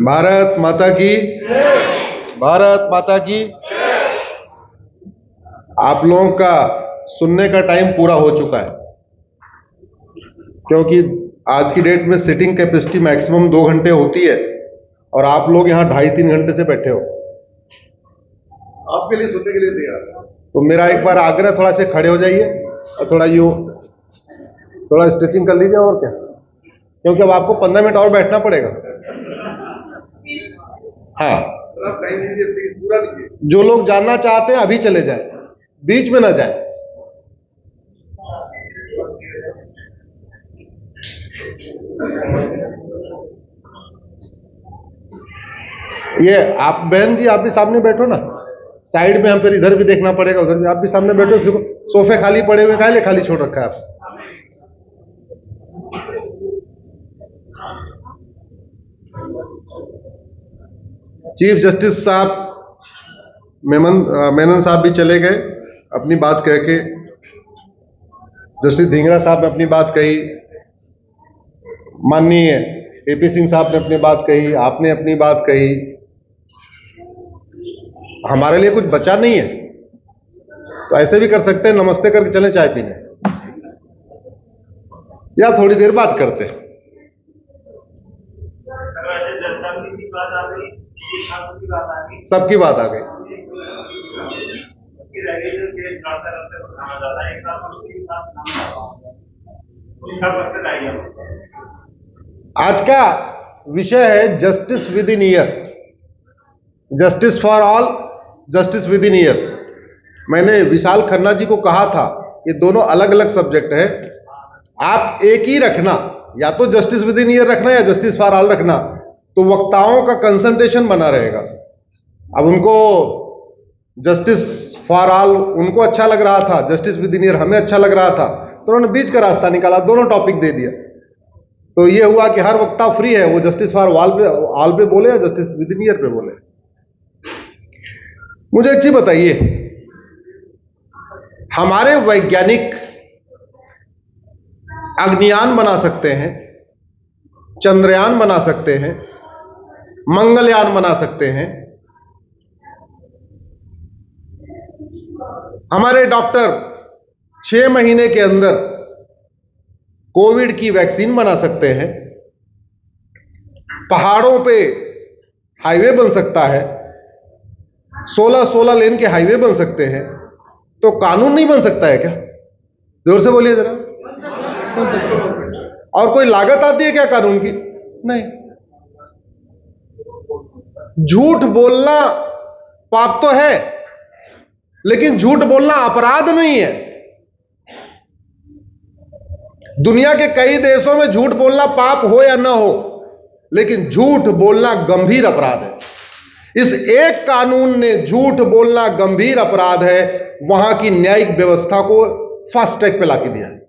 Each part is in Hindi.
भारत माता की, भारत माता की। आप लोगों का सुनने का टाइम पूरा हो चुका है, क्योंकि आज की डेट में सिटिंग कैपेसिटी मैक्सिमम 2 घंटे होती है और आप लोग यहाँ 2.5-3 घंटे से बैठे हो। आपके लिए सुनने के लिए तैयार। तो मेरा एक बार आग्रह, थोड़ा से खड़े हो जाइए और थोड़ा स्ट्रेचिंग कर लीजिए और क्या, क्योंकि अब आपको 15 मिनट और बैठना पड़ेगा। हाँ, जो लोग जानना चाहते हैं अभी चले जाए, बीच में ना जाए। ये आप बहन जी, आप भी सामने बैठो ना, साइड में। हम फिर इधर भी देखना पड़ेगा, उधर भी। आप भी सामने बैठो। देखो सोफे खाली पड़े हुए, काहे खाली छोड़ रखा है आप? चीफ जस्टिस साहब मेनन साहब भी चले गए अपनी बात कह के। जस्टिस धिंगरा साहब ने अपनी बात कही, माननीय एपी सिंह साहब ने अपनी बात कही, आपने अपनी बात कही। हमारे लिए कुछ बचा नहीं है, तो ऐसे भी कर सकते हैं, नमस्ते करके चले चाय पीने, या थोड़ी देर बात करते हैं। सबकी बात आ गई। आज का विषय है justice with in year, justice for all, justice with in year. मैंने विशाल खन्ना जी को कहा था, ये दोनों अलग अलग सब्जेक्ट है, आप एक ही रखना, या तो जस्टिस विद इन ईयर रखना या जस्टिस फॉर ऑल रखना, तो वक्ताओं का कंसंट्रेशन बना रहेगा। अब उनको जस्टिस फॉर ऑल उनको अच्छा लग रहा था, जस्टिस विद इन ईयर हमें अच्छा लग रहा था, तो उन्होंने बीच का रास्ता निकाला, दोनों टॉपिक दे दिया। तो ये हुआ कि हर वक्ता फ्री है, वो जस्टिस फॉर ऑल पे बोले या जस्टिस विद इन ईयर पे बोले। मुझे एक चीज बताइए, हमारे वैज्ञानिक अग्नियान बना सकते हैं, चंद्रयान बना सकते हैं, मंगलयान बना सकते हैं, हमारे डॉक्टर 6 महीने के अंदर कोविड की वैक्सीन बना सकते हैं, पहाड़ों पे हाईवे बन सकता है, 16 लेन के हाईवे बन सकते हैं, तो कानून नहीं बन सकता है क्या? जोर से बोलिए जरा। बन सकता है। और कोई लागत आती है क्या कानून की? नहीं। झूठ बोलना पाप तो है, लेकिन झूठ बोलना अपराध नहीं है। दुनिया के कई देशों में झूठ बोलना पाप हो या ना हो, लेकिन झूठ बोलना गंभीर अपराध है। इस एक कानून ने झूठ बोलना गंभीर अपराध है, वहां की न्यायिक व्यवस्था को फास्ट ट्रैक पे लाके दिया है।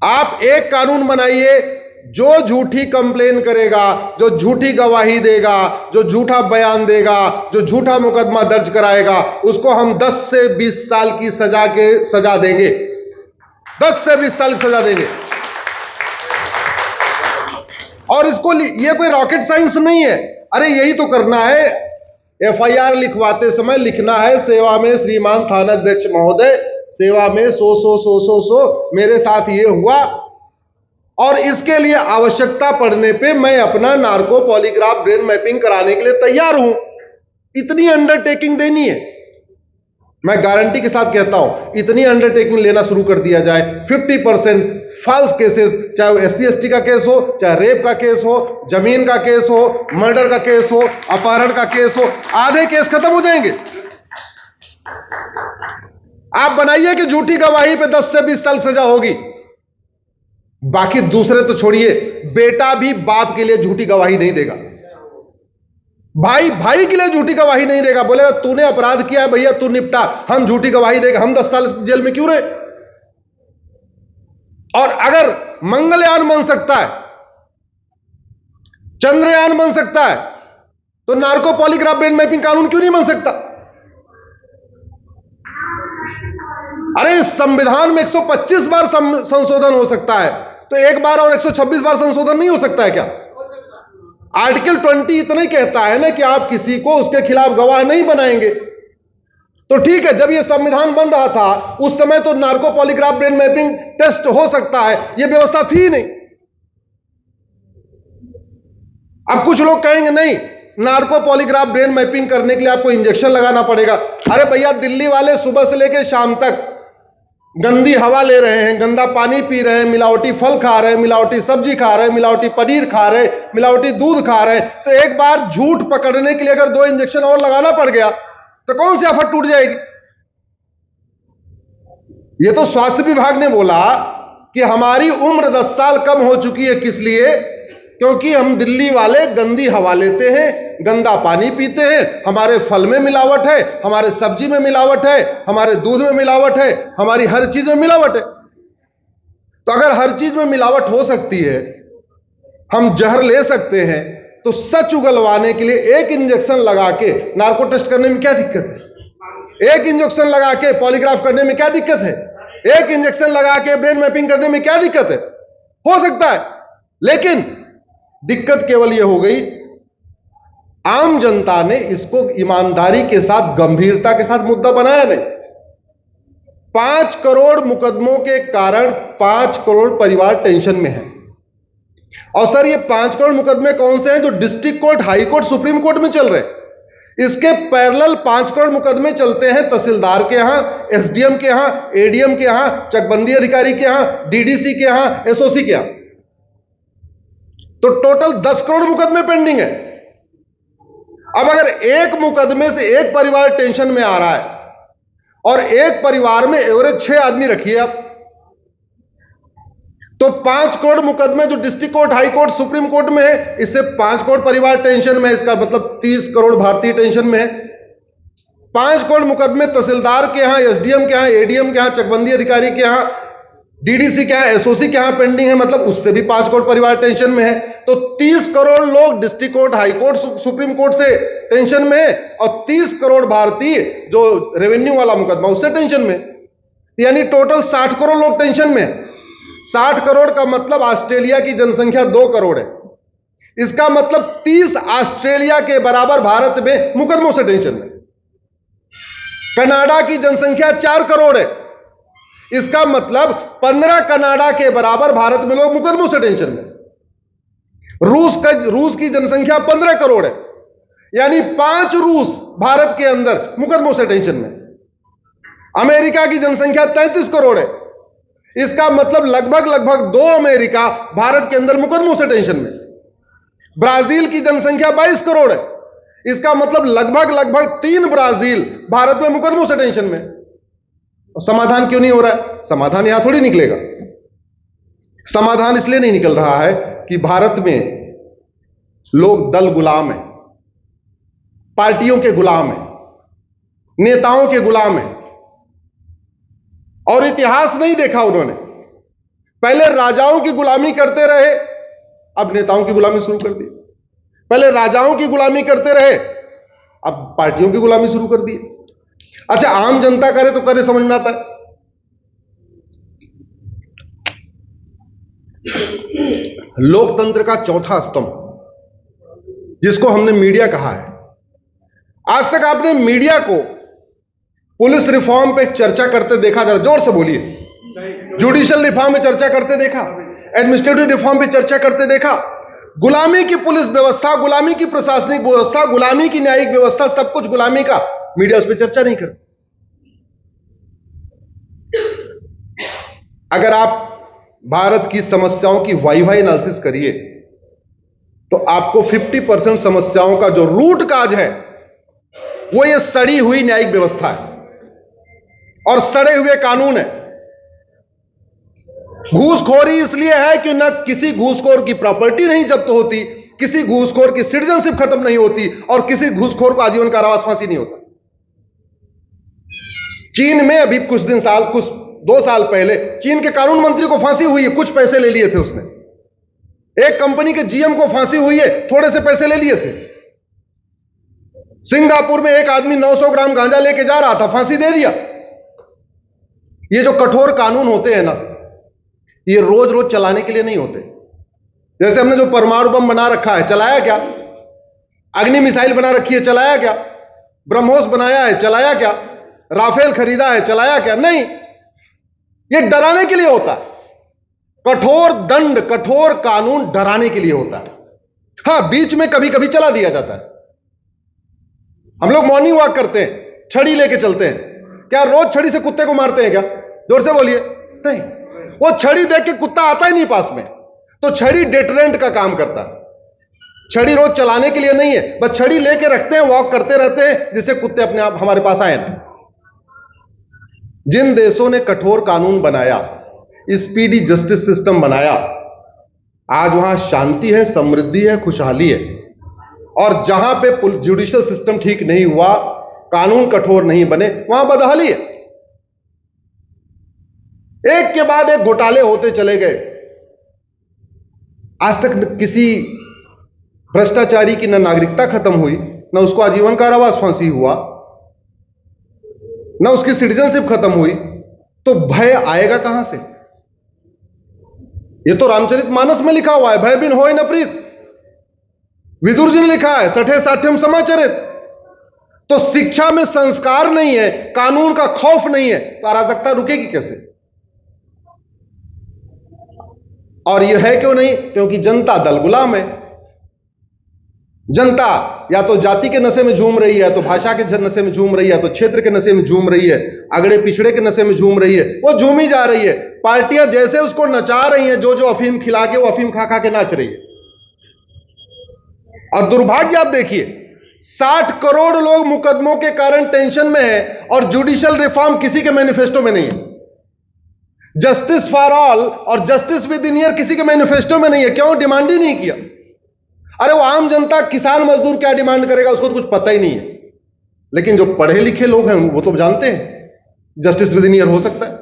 आप एक कानून बनाइए, जो झूठी कंप्लेन करेगा, जो झूठी गवाही देगा, जो झूठा बयान देगा, जो झूठा मुकदमा दर्ज कराएगा, उसको हम 10 से 20 साल की सजा देंगे। 10 से 20 साल की सजा देंगे। और इसको, ये कोई रॉकेट साइंस नहीं है। अरे यही तो करना है। एफआईआर लिखवाते समय लिखना है, सेवा में श्रीमान थानाध्यक्ष महोदय, सेवा में सो मेरे साथ ये हुआ, और इसके लिए आवश्यकता पड़ने पे मैं अपना नार्को पॉलीग्राफ ब्रेन मैपिंग कराने के लिए तैयार हूं। इतनी अंडरटेकिंग देनी है। मैं गारंटी के साथ कहता हूं, इतनी अंडरटेकिंग लेना शुरू कर दिया जाए, 50% फॉल्स केसेस, चाहे वो SC/ST का केस हो, चाहे रेप का केस हो, जमीन का केस हो, मर्डर का केस हो, अपहरण का केस हो, आधे केस खत्म हो जाएंगे। आप बनाइए कि झूठी गवाही पे 10 से 20 साल सजा होगी। बाकी दूसरे तो छोड़िए, बेटा भी बाप के लिए झूठी गवाही नहीं देगा, भाई भाई के लिए झूठी गवाही नहीं देगा। बोलेगा तूने अपराध किया है भैया, तू निपटा, हम झूठी गवाही देगा, हम 10 साल जेल में क्यों रहे? और अगर मंगलयान बन सकता है, चंद्रयान बन सकता है, तो नार्को पॉलीग्राफ ब्रेन मैपिंग कानून क्यों नहीं बन सकता? अरे संविधान में 125 बार संशोधन हो सकता है, तो एक बार और 126 बार संशोधन नहीं हो सकता है क्या? आर्टिकल 20 इतना ही कहता है ना कि आप किसी को उसके खिलाफ गवाह नहीं बनाएंगे। तो ठीक है, जब यह संविधान बन रहा था उस समय तो narco polygraph brain mapping test हो सकता है, यह व्यवस्था थी नहीं। अब कुछ लोग कहेंगे नहीं, नार्को पॉलीग्राफ ब्रेन मैपिंग करने के लिए आपको इंजेक्शन लगाना पड़ेगा। अरे भैया, दिल्ली वाले सुबह से लेकर शाम तक गंदी हवा ले रहे हैं, गंदा पानी पी रहे हैं, मिलावटी फल खा रहे हैं, मिलावटी सब्जी खा रहे हैं, मिलावटी पनीर खा रहे हैं, मिलावटी दूध खा रहे हैं। तो एक बार झूठ पकड़ने के लिए अगर 2 इंजेक्शन और लगाना पड़ गया तो कौन सी आफत टूट जाएगी? यह तो स्वास्थ्य विभाग ने बोला कि हमारी उम्र 10 साल कम हो चुकी है। किस लिए? क्योंकि हम दिल्ली वाले गंदी हवा लेते हैं, गंदा पानी पीते हैं, हमारे फल में मिलावट है, हमारे सब्जी में मिलावट है, हमारे दूध में मिलावट है, हमारी हर चीज में मिलावट है। तो अगर हर चीज में मिलावट हो सकती है, हम जहर ले सकते हैं, तो सच उगलवाने के लिए एक इंजेक्शन लगा के नार्को टेस्ट करने में क्या दिक्कत है? एक इंजेक्शन लगा के पॉलीग्राफ करने में क्या दिक्कत है? एक इंजेक्शन लगा के ब्रेन मैपिंग करने में क्या दिक्कत है? हो सकता है। लेकिन दिक्कत केवल यह हो गई, आम जनता ने इसको ईमानदारी के साथ, गंभीरता के साथ मुद्दा बनाया नहीं। 5 करोड़ मुकदमों के कारण 5 करोड़ परिवार टेंशन में है। और सर, ये 5 करोड़ मुकदमे कौन से हैं? जो district court, high court, supreme court में चल रहे। इसके पैरेलल 5 करोड़ मुकदमे चलते हैं तहसीलदार के यहां, एसडीएम के यहां, एडीएम के यहां, चकबंदी अधिकारी के यहां, डीडीसी के यहां, एसओसी के यहां। तो टोटल 10 करोड़ मुकदमे पेंडिंग है। अब अगर एक मुकदमे से एक परिवार टेंशन में आ रहा है और एक परिवार में एवरेज 6 आदमी रखिए आप, तो 5 करोड़ मुकदमे जो district court, high court, supreme court में है, इससे 5 करोड़ परिवार टेंशन में है। इसका मतलब 30 करोड़ भारतीय टेंशन में है। 5 करोड़ मुकदमे तहसीलदार के यहां, एसडीएम के यहां, एडीएम के यहां, चकबंदी अधिकारी के यहां, डीडीसी के यहां, एसओसी के यहां पेंडिंग है। मतलब उससे भी 5 करोड़ परिवार टेंशन में है। तो 30 करोड़ लोग district court, high court, supreme court से टेंशन में है और 30 करोड़ भारतीय जो रेवेन्यू वाला मुकदमा उससे टेंशन में, यानी टोटल 60 करोड़ लोग टेंशन में है। 60 करोड़ का मतलब ऑस्ट्रेलिया की जनसंख्या 2 करोड़ है। इसका मतलब 30 ऑस्ट्रेलिया के बराबर भारत में मुकदमों से टेंशन में। कनाडा की जनसंख्या 4 करोड़ है। इसका मतलब 15 कनाडा के बराबर भारत में लोग मुकदमों से टेंशन में। रूस की जनसंख्या 15 करोड़ है, यानी 5 रूस भारत के अंदर मुकदमों से टेंशन में। अमेरिका की जनसंख्या 33 करोड़ है। इसका मतलब लगभग 2 अमेरिका भारत के अंदर मुकदमों से टेंशन में। ब्राजील की जनसंख्या 22 करोड़ है। इसका मतलब लगभग 3 ब्राजील भारत में मुकदमों से टेंशन में। और समाधान क्यों नहीं हो रहा है? समाधान यहां थोड़ी निकलेगा। समाधान इसलिए नहीं निकल रहा है कि भारत में लोग दल गुलाम हैं, पार्टियों के गुलाम हैं, नेताओं के गुलाम हैं। और इतिहास नहीं देखा उन्होंने। पहले राजाओं की गुलामी करते रहे, अब नेताओं की गुलामी शुरू कर दी। पहले राजाओं की गुलामी करते रहे, अब पार्टियों की गुलामी शुरू कर दी। अच्छा, आम जनता करे तो करे, समझ में आता है। लोकतंत्र का चौथा स्तंभ जिसको हमने मीडिया कहा है, आज तक आपने मीडिया को पुलिस रिफॉर्म पे चर्चा करते देखा? जरा जोर से बोलिए। जुडिशियल रिफॉर्म पे चर्चा करते देखा? एडमिनिस्ट्रेटिव रिफॉर्म पे चर्चा करते देखा? गुलामी की पुलिस व्यवस्था, गुलामी की प्रशासनिक व्यवस्था, गुलामी की न्यायिक व्यवस्था, सब कुछ गुलामी का, मीडिया उस पर चर्चा नहीं करती। अगर आप भारत की समस्याओं की वाई एनालिसिस करिए तो आपको 50% समस्याओं का जो रूट काज है वो ये सड़ी हुई न्यायिक व्यवस्था है और सड़े हुए कानून है। घूसखोरी इसलिए है कि न किसी घूसखोर की प्रॉपर्टी नहीं जब्त होती, किसी घूसखोर की सिटीजनशिप खत्म नहीं होती और किसी घूसखोर को आजीवन कारावास, फांसी नहीं होता। चीन में अभी कुछ 2 साल पहले चीन के कानून मंत्री को फांसी हुई है, कुछ पैसे ले लिए थे उसने। एक कंपनी के जीएम को फांसी हुई है, थोड़े से पैसे ले लिए थे। सिंगापुर में एक आदमी 900 ग्राम गांजा लेके जा रहा था, फांसी दे दिया। ये जो कठोर कानून होते हैं ना, ये रोज रोज चलाने के लिए नहीं होते। जैसे हमने जो परमाणु बम बना रखा है, चलाया क्या? अग्नि मिसाइल बना रखी है, चलाया क्या? ब्रह्मोस बनाया है, चलाया क्या? राफेल खरीदा है, चलाया क्या? नहीं। यह डराने के लिए होता है। कठोर दंड, कठोर कानून डराने के लिए होता है। हां, बीच में कभी कभी चला दिया जाता है। हम लोग मॉर्निंग वॉक करते हैं, छड़ी लेके चलते हैं, क्या रोज छड़ी से कुत्ते को मारते हैं क्या? जोर से बोलिए। नहीं, वो छड़ी देख के कुत्ता आता ही नहीं पास में। तो छड़ी डेटरेंट का काम करता है। छड़ी रोज चलाने के लिए नहीं है, बस छड़ी लेके रखते हैं, वॉक करते रहते हैं, जिससे कुत्ते अपने आप हमारे पास आए ना। जिन देशों ने कठोर कानून बनाया, स्पीडी जस्टिस सिस्टम बनाया, आज वहां शांति है, समृद्धि है, खुशहाली है। और जहां पे जुडिशियल सिस्टम ठीक नहीं हुआ, कानून कठोर नहीं बने, वहां बदहाली है। एक के बाद एक घोटाले होते चले गए। आज तक किसी भ्रष्टाचारी की न नागरिकता खत्म हुई, न उसको आजीवन कारावास फांसी हुआ, न उसकी सिटीजनशिप खत्म हुई। तो भय आएगा कहां से? यह तो रामचरितमानस में लिखा हुआ है, भय बिन होय न प्रीत। विदुर जी ने लिखा है, सठे साठ्यम समाचरित। तो शिक्षा में संस्कार नहीं है, कानून का खौफ नहीं है, तो अराजकता रुकेगी कैसे? और यह है क्यों नहीं? क्योंकि जनता दल गुलाम है। जनता या तो जाति के नशे में झूम रही है, तो भाषा के नशे में झूम रही है, तो क्षेत्र के नशे में झूम रही है, अगड़े पिछड़े के नशे में झूम रही है। वो झूमी जा रही है। पार्टियां जैसे उसको नचा रही हैं, जो जो अफीम खिला के, वो अफीम खा खा के नाच रही है। और दुर्भाग्य आप देखिए, 60 करोड़ लोग मुकदमों के कारण टेंशन में है, और जुडिशियल रिफॉर्म किसी के मैनिफेस्टो में नहीं है। जस्टिस फॉर ऑल और जस्टिस विद इन ईयर किसी के मैनिफेस्टो में नहीं है। क्यों? डिमांड ही नहीं किया। अरे वो आम जनता, किसान मजदूर क्या डिमांड करेगा, उसको तो कुछ पता ही नहीं है। लेकिन जो पढ़े लिखे लोग हैं वो तो जानते हैं जस्टिस विद इन ईयर हो सकता है।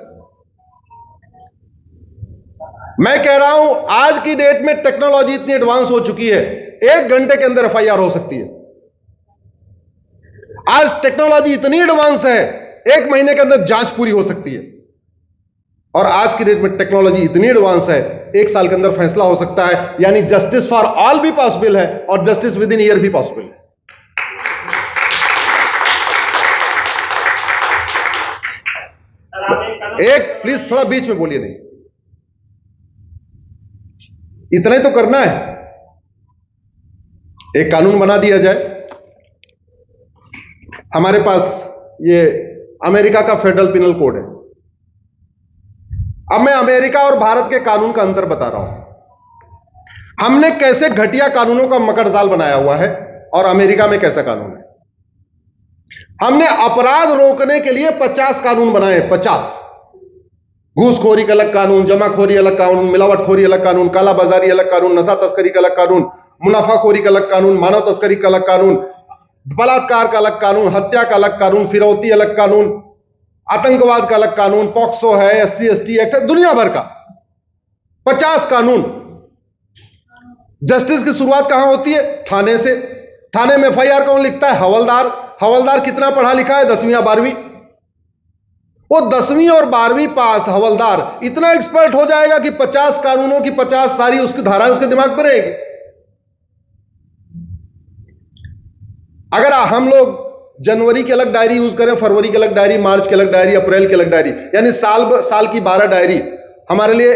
मैं कह रहा हूं, आज की डेट में टेक्नोलॉजी इतनी एडवांस हो चुकी है, 1 घंटे के अंदर एफआईआर हो सकती है। आज टेक्नोलॉजी इतनी एडवांस है, 1 महीने के अंदर जांच पूरी हो सकती है। और आज की डेट में टेक्नोलॉजी इतनी एडवांस है, 1 साल के अंदर फैसला हो सकता है। यानी जस्टिस फॉर ऑल भी पॉसिबल है और जस्टिस विद इन ईयर भी पॉसिबल है। एक प्लीज थोड़ा बीच में बोलिए नहीं, इतना ही तो करना है। एक कानून बना दिया जाए। हमारे पास ये अमेरिका का फेडरल पिनल कोड है। अब मैं अमेरिका और भारत के कानून का अंतर बता रहा हूं। हमने कैसे घटिया कानूनों का मकड़जाल बनाया हुआ है और अमेरिका में कैसा कानून है। हमने अपराध रोकने के लिए 50 कानून बनाए, 50। घूसखोरी का अलग कानून, जमाखोरी अलग कानून, मिलावटखोरी अलग कानून, कालाबाजारी अलग कानून, नशा तस्करी का अलग कानून, मुनाफाखोरी का अलग कानून, मानव तस्करी का अलग कानून, बलात्कार का अलग कानून, हत्या का अलग कानून, फिरौती अलग कानून, आतंकवाद का अलग कानून, पॉक्सो है, एससी एसटी एक्ट है, दुनिया भर का 50 कानून। जस्टिस की शुरुआत कहां होती है? थाने से। थाने में एफआईआर कौन लिखता है? हवलदार। हवलदार कितना पढ़ा लिखा है? 10वीं या 12वीं। वो 10वीं और 12वीं पास हवलदार इतना एक्सपर्ट हो जाएगा कि 50 कानूनों की 50 सारी उसकी धाराएं उसके दिमाग पर रहेगी। अगर हम लोग जनवरी की अलग डायरी यूज करें, फरवरी की अलग डायरी, मार्च की अलग डायरी, अप्रैल की अलग डायरी, यानी साल की 12 डायरी, हमारे लिए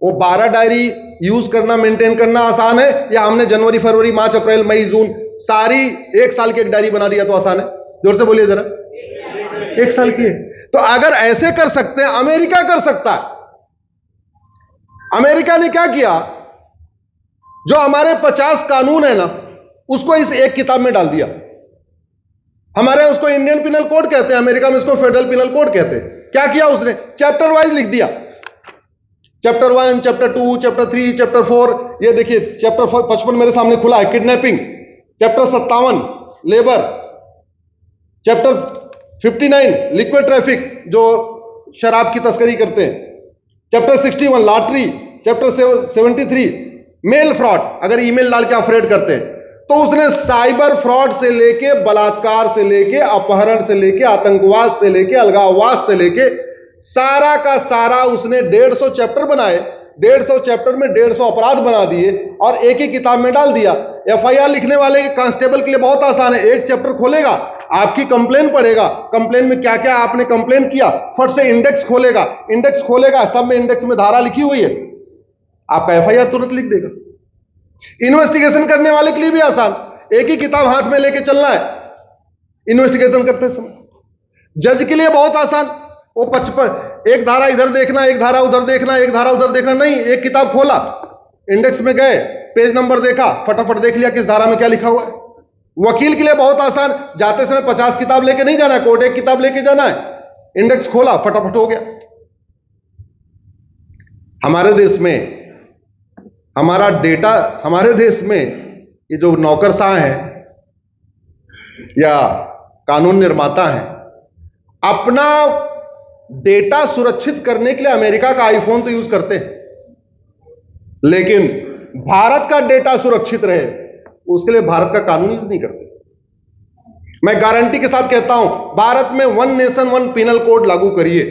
वो 12 डायरी यूज करना, मेंटेन करना आसान है, या हमने जनवरी, फरवरी, मार्च, अप्रैल, मई, जून सारी 1 साल की एक डायरी बना दिया तो आसान है? जोर से बोलिए जरा। 1 साल की है। तो अगर ऐसे कर सकते हैं, अमेरिका कर सकता है। अमेरिका ने क्या किया? जो हमारे 50 कानून है ना, उसको इस एक किताब में डाल दिया। हमारे उसको इंडियन पिनल कोड कहते हैं, अमेरिका में इसको फेडरल पिनल कोड कहते हैं। क्या किया उसने? चैप्टर वाइज लिख दिया। Chapter 1, chapter 2, chapter 3, chapter 4। ये देखिए चैप्टर 55 मेरे सामने खुला है, kidnapping. Chapter 57 labour. Chapter 59 liquid traffic, जो शराब की तस्करी करते हैं। Chapter 61 lottery. Chapter 73 mail fraud, अगर ईमेल डाल के अफरेड करते हैं। तो उसने साइबर फ्रॉड से लेके, बलात्कार से लेके, अपहरण से लेके, आतंकवाद से लेके, अलगाववाद से लेके, सारा का सारा उसने 150 चैप्टर बनाए। 150 चैप्टर में 150 अपराध बना दिए और एक ही किताब में डाल दिया। एफआईआर लिखने वाले कांस्टेबल के लिए बहुत आसान है, एक चैप्टर खोलेगा, आपकी कंप्लेन पढ़ेगा, कंप्लेन में क्या क्या आपने कंप्लेन किया, फट से इंडेक्स खोलेगा, इंडेक्स खोलेगा, सब में इंडेक्स में धारा लिखी हुई है, आपका एफआईआर तुरंत लिख देगा। इन्वेस्टिगेशन करने वाले के लिए भी आसान, एक ही किताब हाथ में लेके चलना है इन्वेस्टिगेशन करते समय। जज के लिए बहुत आसान, वो 55 एक धारा इधर देखना, एक धारा उधर देखना, एक धारा उधर देखना नहीं, एक किताब खोला, इंडेक्स में गए, पेज नंबर देखा, फटाफट देख लिया किस धारा में क्या लिखा हुआ है। वकील के लिए बहुत आसान, जाते समय 50 किताब लेके नहीं जाना है कोर्ट, एक किताब लेके जाना है, इंडेक्स खोला, फटाफट हो गया। हमारे देश में हमारा डेटा, हमारे देश में ये जो नौकरशाह हैं या कानून निर्माता हैं, अपना डेटा सुरक्षित करने के लिए अमेरिका का आईफोन तो यूज करते हैं, लेकिन भारत का डेटा सुरक्षित रहे उसके लिए भारत का कानून यूज नहीं करते। मैं गारंटी के साथ कहता हूं, भारत में 1 नेशन 1 पिनल कोड लागू करिए,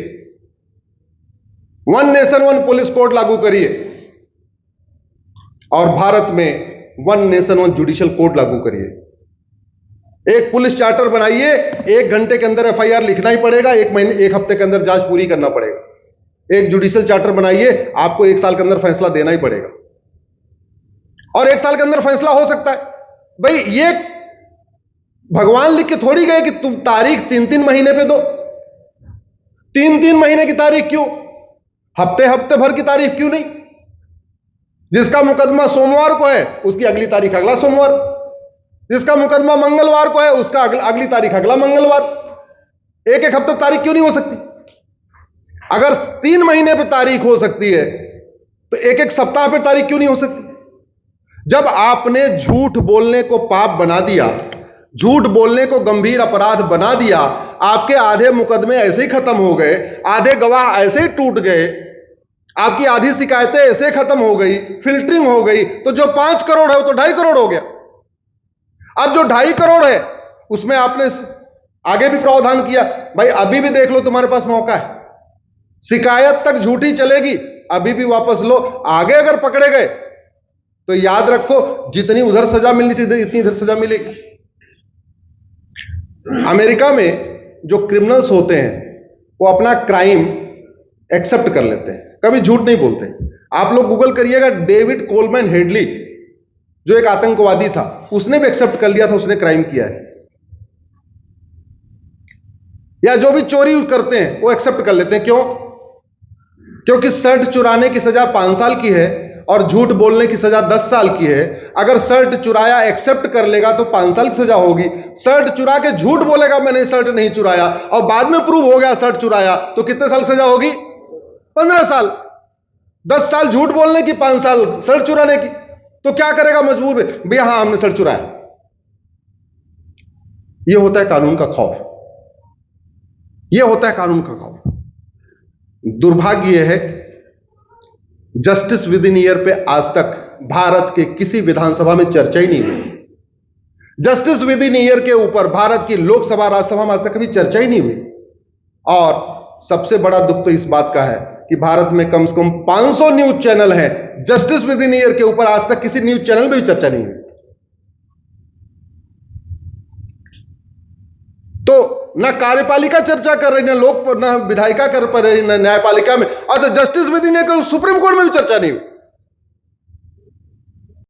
1 नेशन 1 पुलिस कोड लागू करिए, और भारत में 1 नेशन 1 जुडिशियल कोड लागू करिए। एक पुलिस चार्टर बनाइए, 1 घंटे के अंदर एफआईआर लिखना ही पड़ेगा, 1 महीने 1 हफ्ते के अंदर जांच पूरी करना पड़ेगा। एक जुडिशियल चार्टर बनाइए, आपको 1 साल के अंदर फैसला देना ही पड़ेगा, और 1 साल के अंदर फैसला हो सकता है। भाई ये भगवान लिख के थोड़ी गए कि तुम तारीख 3-3 महीने पे दो, 3-3 महीने की तारीख क्यों, हफ्ते हफ्ते भर की तारीख क्यों नहीं? जिसका मुकदमा सोमवार को है उसकी अगली तारीख अगला सोमवार, जिसका मुकदमा मंगलवार को है उसका अगली तारीख अगला मंगलवार। 1-1 हफ्ते तारीख क्यों नहीं हो सकती? अगर 3 महीने पे तारीख हो सकती है तो 1-1 सप्ताह पे तारीख क्यों नहीं हो सकती? जब आपने झूठ बोलने को पाप बना दिया, झूठ बोलने को गंभीर अपराध बना दिया, आपके आधे मुकदमे ऐसे ही खत्म हो गए, आधे गवाह ऐसे ही टूट गए, आपकी आधी शिकायतें ऐसे खत्म हो गई, फिल्टरिंग हो गई, तो जो 5 करोड़ है वो तो 2.5 करोड़ हो गया। अब जो 2.5 करोड़ है उसमें आपने आगे भी प्रावधान किया, भाई अभी भी देख लो, तुम्हारे पास मौका है, शिकायत तक झूठी चलेगी, अभी भी वापस लो। आगे अगर पकड़े गए तो याद रखो, जितनी उधर सजा मिलनी थी इतनी इधर सजा मिलेगी। अमेरिका में जो क्रिमिनल्स होते हैं वो अपना क्राइम एक्सेप्ट कर लेते हैं, कभी झूठ नहीं बोलते। आप लोग गूगल करिएगा, डेविड कोलमैन हेडली जो एक आतंकवादी था, उसने भी एक्सेप्ट कर लिया था उसने क्राइम किया है। या जो भी चोरी करते हैं वो एक्सेप्ट कर लेते हैं, क्यों? क्योंकि शर्ट चुराने की सजा 5 साल की है और झूठ बोलने की सजा 10 साल की है। अगर शर्ट चुराया एक्सेप्ट कर लेगा तो 5 साल की सजा होगी, शर्ट चुरा के झूठ बोलेगा मैंने शर्ट नहीं चुराया और बाद में प्रूव हो गया शर्ट चुराया, तो कितने साल सजा होगी? 15 साल। 10 साल झूठ बोलने की, 5 साल शर्ट चुराने की, तो क्या करेगा मजबूर में, भैया हाँ हमने शर्ट चुराया। यह होता है कानून का खौफ, यह होता है कानून का खौफ। दुर्भाग्य यह है, जस्टिस विद इन ईयर पे आज तक भारत के किसी विधानसभा में चर्चा ही नहीं हुई। जस्टिस विद इन ईयर के ऊपर भारत की लोकसभा राज्यसभा में आज तक कभी चर्चा ही नहीं हुई। और सबसे बड़ा दुख तो इस बात का है कि भारत में कम से कम 500 न्यूज चैनल हैं, जस्टिस विद इन ईयर के ऊपर आज तक किसी न्यूज चैनल में भी चर्चा नहीं हुई। तो ना कार्यपालिका चर्चा कर रही, ना विधायिका कर पा रही, ना न्यायपालिका में, और तो जस्टिस विद इन ईयर के सुप्रीम कोर्ट में भी चर्चा नहीं हुई।